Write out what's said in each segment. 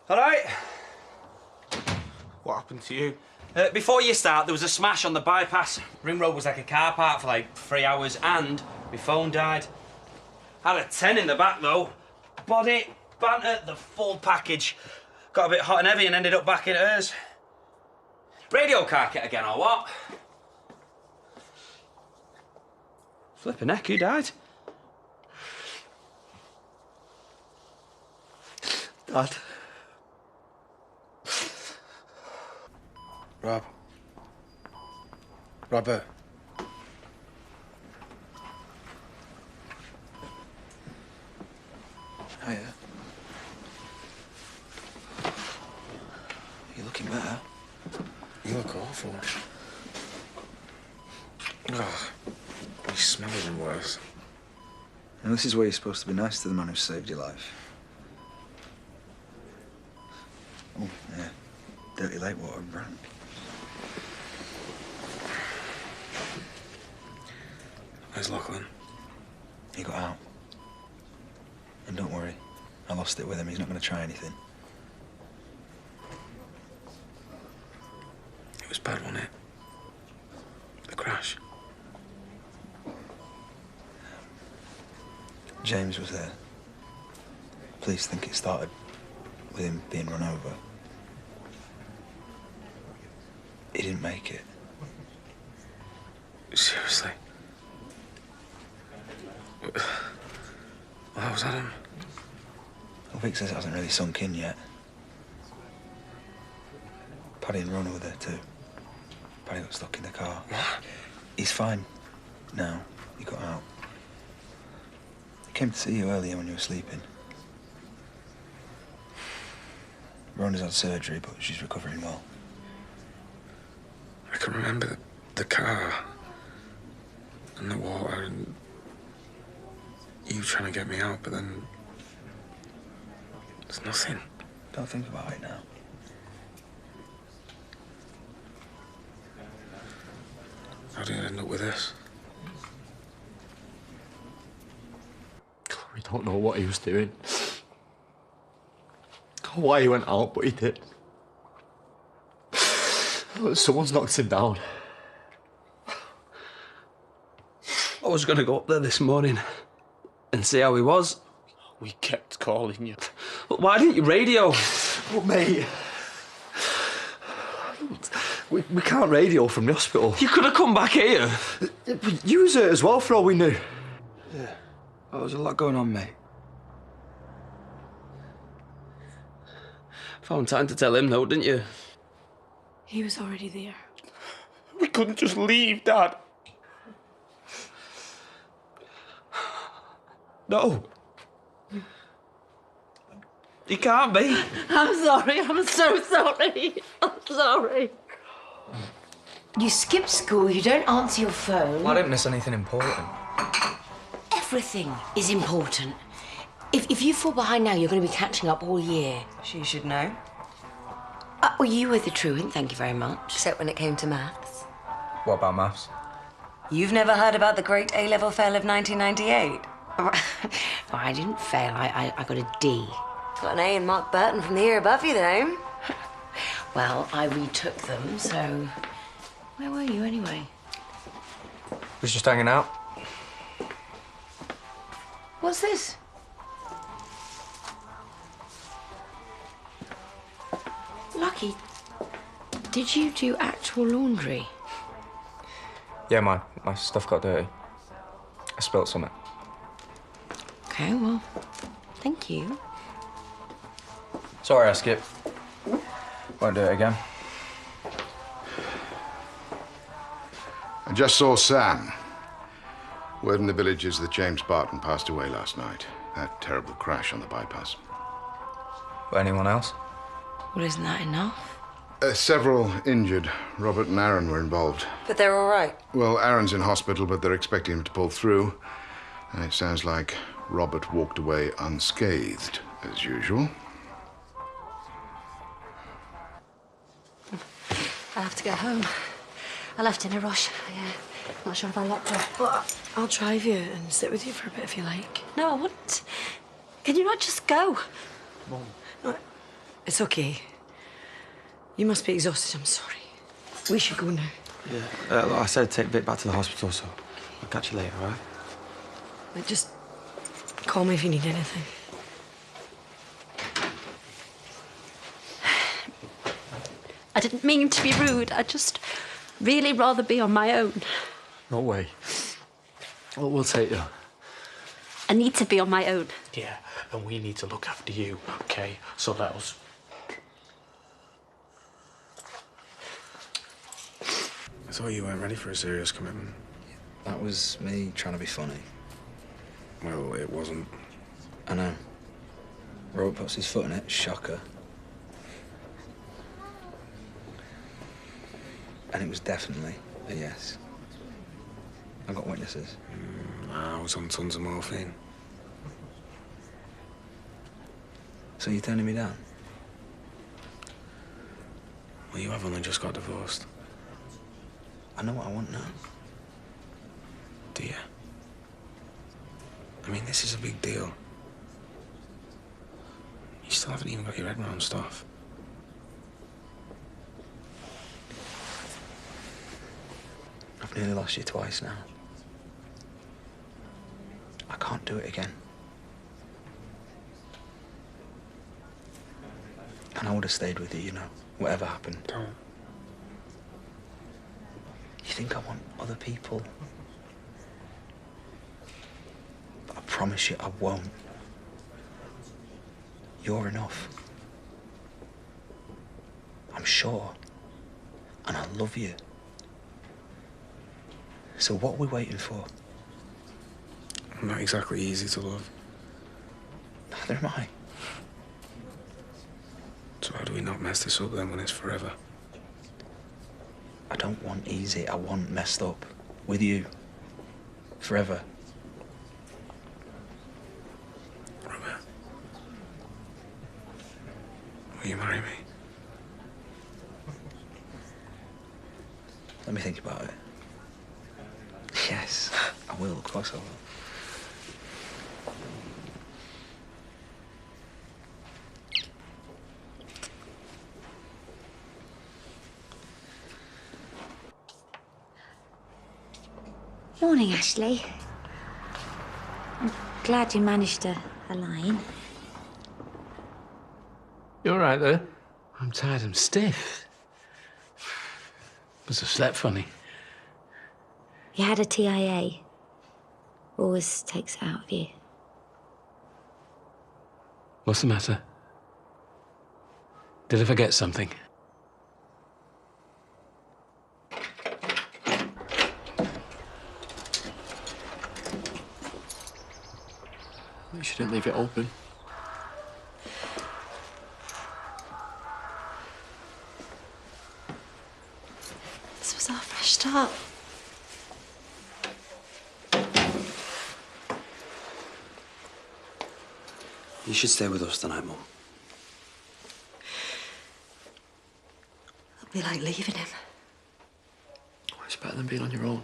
All right. What happened to you? Before you start, there was a smash on the bypass. Ring Road was like a car park for like 3 hours, and my phone died. Had a 10 in the back though. Body, banter, the full package. Got a bit hot and heavy and ended up back in hers. Radio car kit again, or what? Flippin' heck, who died? Dad. Rob. Robert. Hiya. You're looking better. You look awful. Oh, you smell even worse. And this is where you're supposed to be nice to the man who saved your life. Oh, yeah. Dirty lake water and rank. Where's Lachlan? He got out. And don't worry, I lost it with him. He's not going to try anything. It was bad, wasn't it? The crash. James was there. Police think it started with him being run over. He didn't make it. Seriously? Well, how was Adam? Well, Vic says it hasn't really sunk in yet. Paddy and Rona were there too. Paddy got stuck in the car. What? He's fine now. He got out. He came to see you earlier when you were sleeping. Rona's had surgery, but she's recovering well. I can remember the car and the water and you trying to get me out, but then there's nothing. Don't think about it now. How did I end up with this? We don't know what he was doing. Or why he went out, but he did. Someone's knocked him down. I was going to go up there this morning and see how he was. We kept calling you. But why didn't you radio? But mate, we can't radio from the hospital. You could have come back here. You was hurt as well for all we knew. Yeah. There was a lot going on, mate. Found time to tell him though, didn't you? He was already there. We couldn't just leave, Dad. No. He can't be. I'm sorry. I'm so sorry. I'm sorry. You skip school, you don't answer your phone. Well, I didn't miss anything important. Everything is important. If you fall behind now, you're going to be catching up all year. She should know. Well, you were the truant, thank you very much. Except when it came to maths. What about maths? You've never heard about the great A-level fail of 1998? I didn't fail. I got a D. Got an A in Mark Burton from the year above you, though. Well, I retook them, so... Where were you, anyway? Was just hanging out. What's this? Lucky, did you do actual laundry? Yeah, my stuff got dirty. I spilt something. Okay, well, thank you. Sorry, I skipped. Won't do it again. I just saw Sam. Word in the village is that James Barton passed away last night. That terrible crash on the bypass. Anyone else? Well, isn't that enough? Several injured. Robert and Aaron were involved. But they're all right. Well, Aaron's in hospital, but they're expecting him to pull through. And it sounds like Robert walked away unscathed, as usual. I have to go home. I left in a rush. Not sure if I locked her. But I'll drive you and sit with you for a bit if you like. No, I wouldn't. Can you not just go? Mum. It's okay. You must be exhausted. I'm sorry. We should go now. Yeah. I said I'd take a bit back to the hospital, so I'll catch you later, all right? Just call me if you need anything. I didn't mean to be rude. I'd just really rather be on my own. No way. Well, we'll take you. I need to be on my own. Yeah, and we need to look after you, okay? So let us. I thought you weren't ready for a serious commitment. That was me trying to be funny. Well, it wasn't. I know. Robert puts his foot in it, shocker. And it was definitely a yes. I got witnesses. I was on tons of morphine. So you're turning me down? Well, you have only just got divorced. I know what I want now. Do you? I mean, this is a big deal. You still haven't even got your head around stuff. I've nearly lost you twice now. I can't do it again. And I would have stayed with you, you know, whatever happened. Don't. You think I want other people? But I promise you I won't. You're enough. I'm sure. And I love you. So what are we waiting for? I'm not exactly easy to love. Neither am I. So how do we not mess this up then when it's forever? I don't want easy. I want messed up. With you. Forever. Robert, will you marry me? Let me think about it. Yes, I will. Of course I will. Morning, Ashley. I'm glad you managed to align. You all right there? I'm tired and stiff. Must have slept funny. You had a TIA. Always takes it out of you. What's the matter? Did I forget something? You shouldn't leave it open. This was our fresh start. You should stay with us tonight, Mum. It'll be like leaving him. Oh, it's better than being on your own.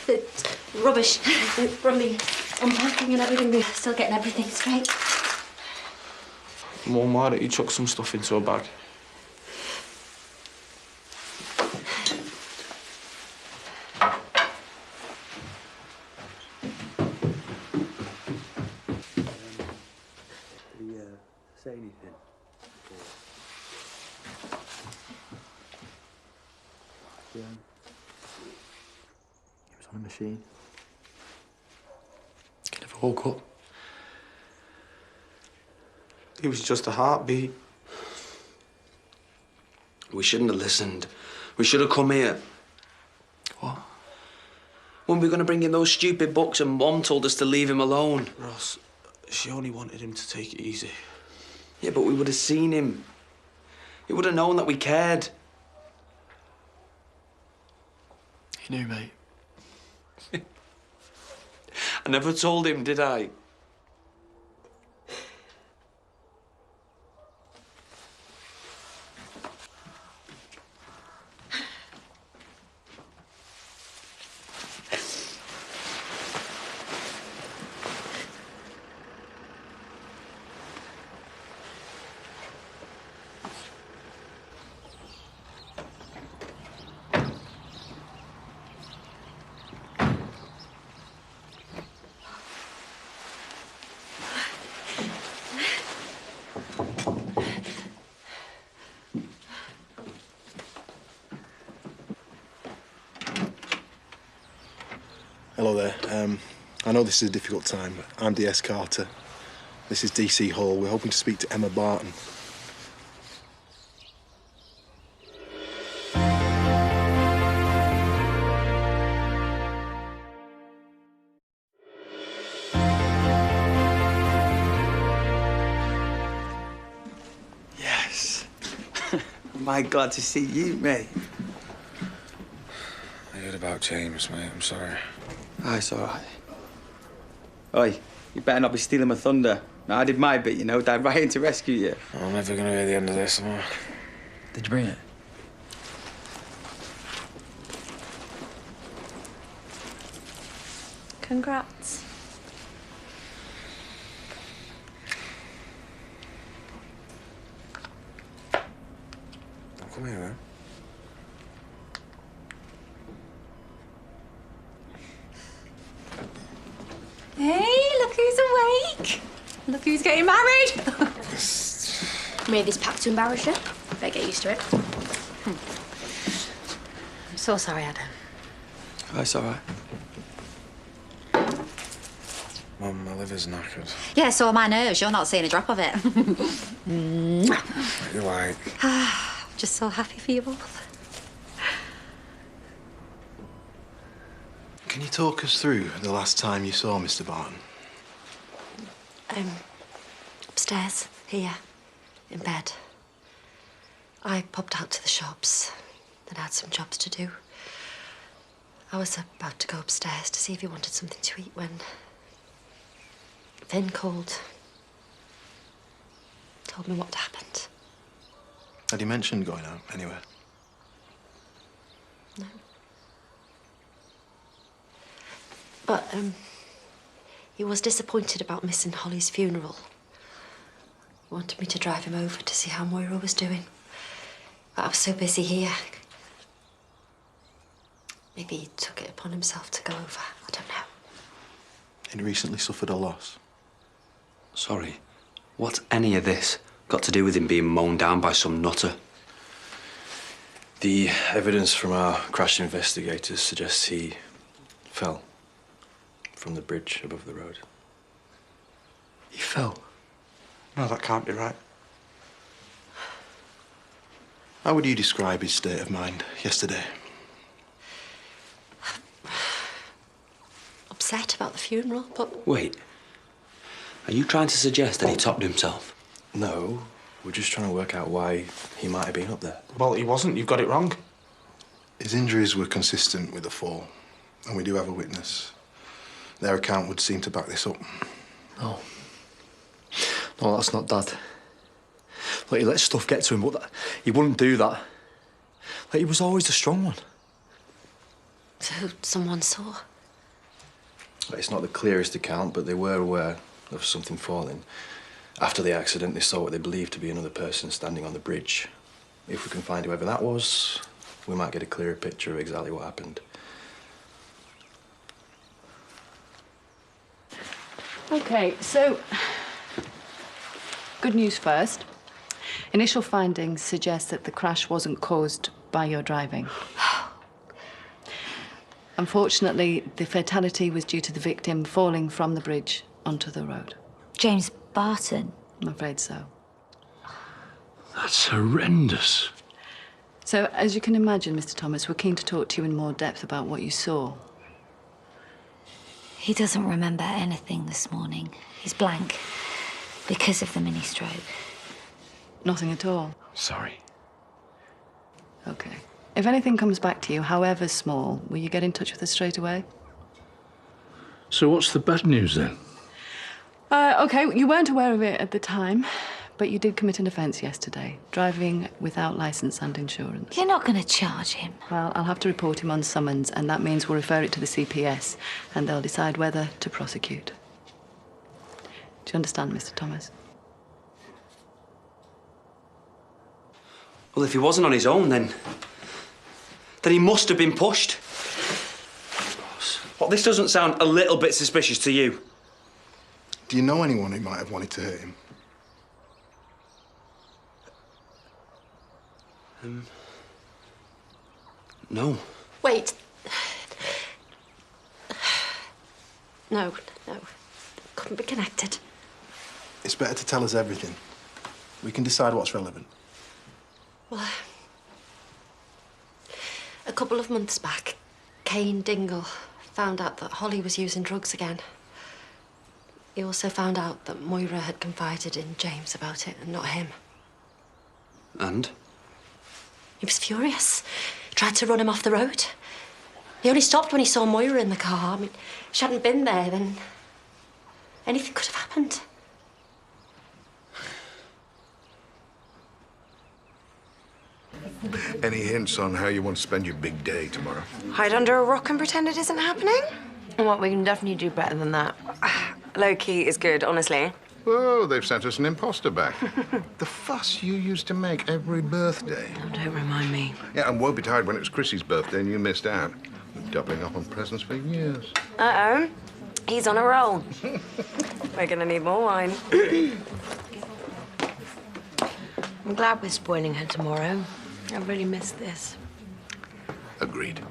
It's rubbish. From me unpacking and everything. We're still getting everything straight. Mum, why don't you chuck some stuff into a bag? Say anything? Yeah. He was on a machine. He never woke up. It was just a heartbeat. We shouldn't have listened. We should have come here. What? When we were going to bring in those stupid books and Mom told us to leave him alone. Ross, she only wanted him to take it easy. Yeah, but we would have seen him. He would have known that we cared. He knew, mate. I never told him, did I? Hello there. I know this is a difficult time, but I'm D.S. Carter. This is DC Hall. We're hoping to speak to Emma Barton. Yes. Am I glad to see you, mate? I heard about James, mate. I'm sorry. Oh, it's all right. Oi, you better not be stealing my thunder. No, I did my bit, you know, dive right in to rescue you. I'm never gonna hear the end of this, am I? Did you bring it? Congrats. Don't come here, then. Hey, look who's awake. Look who's getting married. Made this pact to embarrass you. Better get used to it. I'm so sorry, Adam. Oh, it's all right. Mum, my liver's knackered. Yeah, so are my nerves. You're not seeing a drop of it. What you like? Just so happy for you both. Can you talk us through the last time you saw Mr. Barton? Upstairs, here, in bed. I popped out to the shops and had some jobs to do. I was about to go upstairs to see if he wanted something to eat when Finn called. Told me what happened. Had he mentioned going out anywhere? No. But, he was disappointed about missing Holly's funeral. He wanted me to drive him over to see how Moira was doing. But I was so busy here. Maybe he took it upon himself to go over. I don't know. He'd recently suffered a loss. Sorry, what's any of this got to do with him being mown down by some nutter? The evidence from our crash investigators suggests he fell from the bridge above the road. He fell? No, that can't be right. How would you describe his state of mind yesterday? Upset about the funeral, but... Wait, are you trying to suggest that he topped himself? No, we're just trying to work out why he might have been up there. Well, he wasn't. You've got it wrong. His injuries were consistent with the fall, and we do have a witness. Their account would seem to back this up. No. No, that's not Dad. Like, he let stuff get to him, but he wouldn't do that. Like, he was always the strong one. So someone saw? It's not the clearest account, but they were aware of something falling. After the accident, they saw what they believed to be another person standing on the bridge. If we can find whoever that was, we might get a clearer picture of exactly what happened. OK, so good news first. Initial findings suggest that the crash wasn't caused by your driving. Unfortunately, the fatality was due to the victim falling from the bridge onto the road. James Barton? I'm afraid so. That's horrendous. So, as you can imagine, Mr. Thomas, we're keen to talk to you in more depth about what you saw. He doesn't remember anything this morning. He's blank because of the mini-stroke. Nothing at all? Sorry. OK. If anything comes back to you, however small, will you get in touch with us straight away? So what's the bad news then? OK, you weren't aware of it at the time, but you did commit an offence yesterday, driving without licence and insurance. You're not going to charge him? Well, I'll have to report him on summons, and that means we'll refer it to the CPS, and they'll decide whether to prosecute. Do you understand, Mr. Thomas? Well, if he wasn't on his own, then he must have been pushed. Well, this doesn't sound a little bit suspicious to you. Do you know anyone who might have wanted to hurt him? No. Wait. No. Couldn't be connected. It's better to tell us everything. We can decide what's relevant. Well, a couple of months back, Kane Dingle found out that Holly was using drugs again. He also found out that Moira had confided in James about it and not him. And? He was furious. He tried to run him off the road. He only stopped when he saw Moira in the car. I mean, if she hadn't been there, then anything could have happened. Any hints on how you want to spend your big day tomorrow? Hide under a rock and pretend it isn't happening? What, we can definitely do better than that. Low-key is good, honestly. Whoa, they've sent us an imposter back. The fuss you used to make every birthday. Oh, don't remind me. Yeah, and woe betide when it was Chrissy's birthday and you missed out. Been doubling up on presents for years. Uh-oh. He's on a roll. We're gonna need more wine. I'm glad we're spoiling her tomorrow. I really miss this. Agreed. Do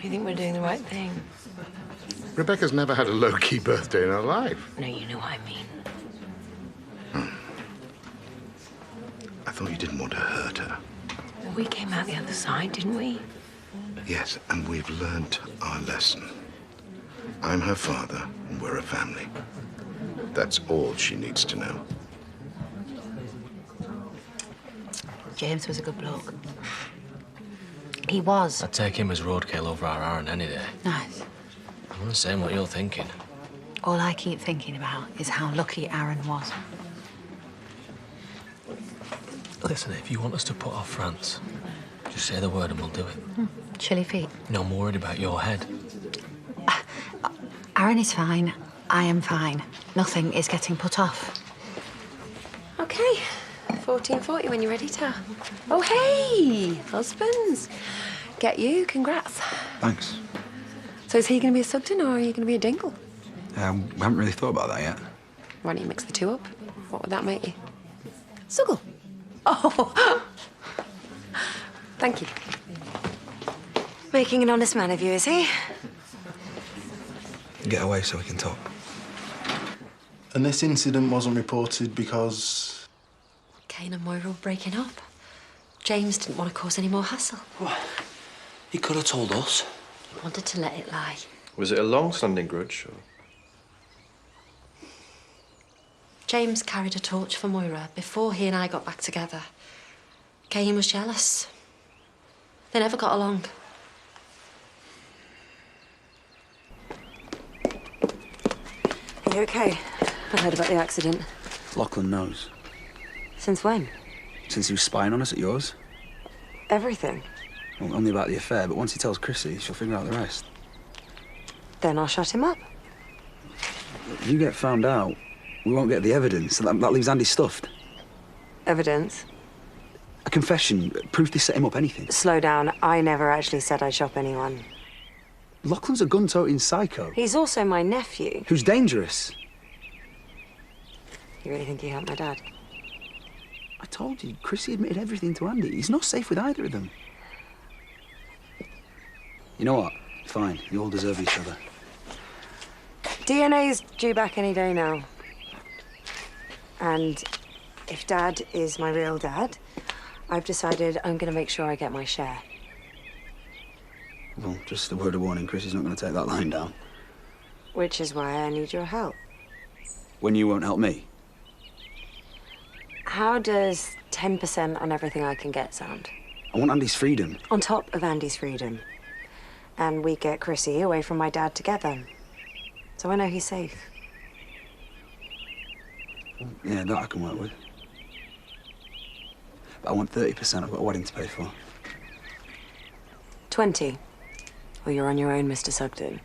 you think we're doing the right thing? Rebecca's never had a low-key birthday in her life. No, you know what I mean. I thought you didn't want to hurt her. Well, we came out the other side, didn't we? Yes, and we've learnt our lesson. I'm her father, and we're a family. That's all she needs to know. James was a good bloke. He was. I'd take him as roadkill over our Aaron any day. Nice. I'm not saying what you're thinking. All I keep thinking about is how lucky Aaron was. Listen, if you want us to put off France, just say the word and we'll do it. Chilly feet. No, I'm worried about your head. Aaron is fine. I am fine. Nothing is getting put off. Okay. 14:40 when you're ready to. Oh, hey! Husbands. Get you. Congrats. Thanks. So is he going to be a Sugden or are you going to be a Dingle? We haven't really thought about that yet. Why don't you mix the two up? What would that make you? Suggle. Oh. Thank you. Making an honest man of you, is he? Get away so we can talk. And this incident wasn't reported because... Kane and Moira were breaking up. James didn't want to cause any more hassle. He could have told us. He wanted to let it lie. Was it a long-standing grudge? Or... James carried a torch for Moira before he and I got back together. Kane was jealous. They never got along. Are you okay? I heard about the accident. Lachlan knows. Since when? Since he was spying on us at yours. Everything. Well, only about the affair, but once he tells Chrissy, she'll figure out the rest. Then I'll shut him up. If you get found out, we won't get the evidence. That leaves Andy stuffed. Evidence? A confession, proof they set him up, anything. Slow down. I never actually said I'd shop anyone. Lachlan's a gun-toting psycho. He's also my nephew. Who's dangerous. You really think he helped my dad? I told you, Chrissy admitted everything to Andy. He's not safe with either of them. You know what? Fine. You all deserve each other. DNA's due back any day now. And if Dad is my real dad, I've decided I'm going to make sure I get my share. Well, just a word of warning, Chrissy's not going to take that line down. Which is why I need your help. When you won't help me? How does 10% on everything I can get sound? I want Andy's freedom. On top of Andy's freedom. And we get Chrissy away from my dad together. So I know he's safe. Yeah, that I can work with. But I want 30%. I've got a wedding to pay for. 20. Or you're on your own, Mr. Sugden.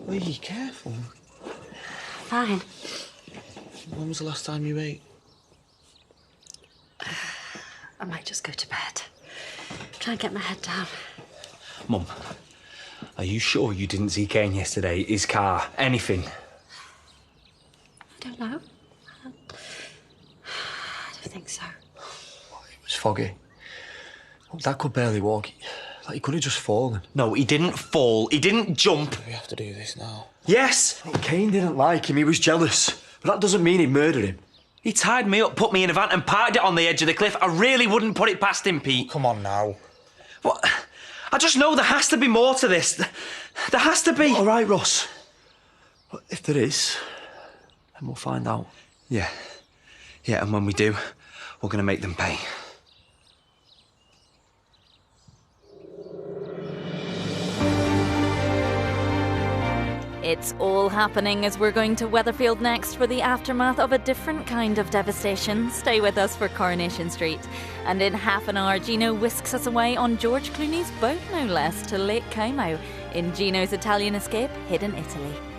Lee, careful. Fine. When was the last time you ate? I might just go to bed. Try and get my head down. Mum, are you sure you didn't see Kane yesterday? His car? Anything? I don't know. foggy. Look, Dad could barely walk. Like, he could have just fallen. No, he didn't fall. He didn't jump. We have to do this now. Yes! Look, Kane didn't like him. He was jealous. But that doesn't mean he murdered him. He tied me up, put me in a van and parked it on the edge of the cliff. I really wouldn't put it past him, Pete. Come on now. What? I just know there has to be more to this. There has to be. All right, Ross. But if there is, then we'll find out. Yeah. Yeah, and when we do, we're going to make them pay. It's all happening as we're going to Weatherfield next for the aftermath of a different kind of devastation. Stay with us for Coronation Street. And in half an hour, Gino whisks us away on George Clooney's boat, no less, to Lake Como in Gino's Italian Escape, Hidden Italy.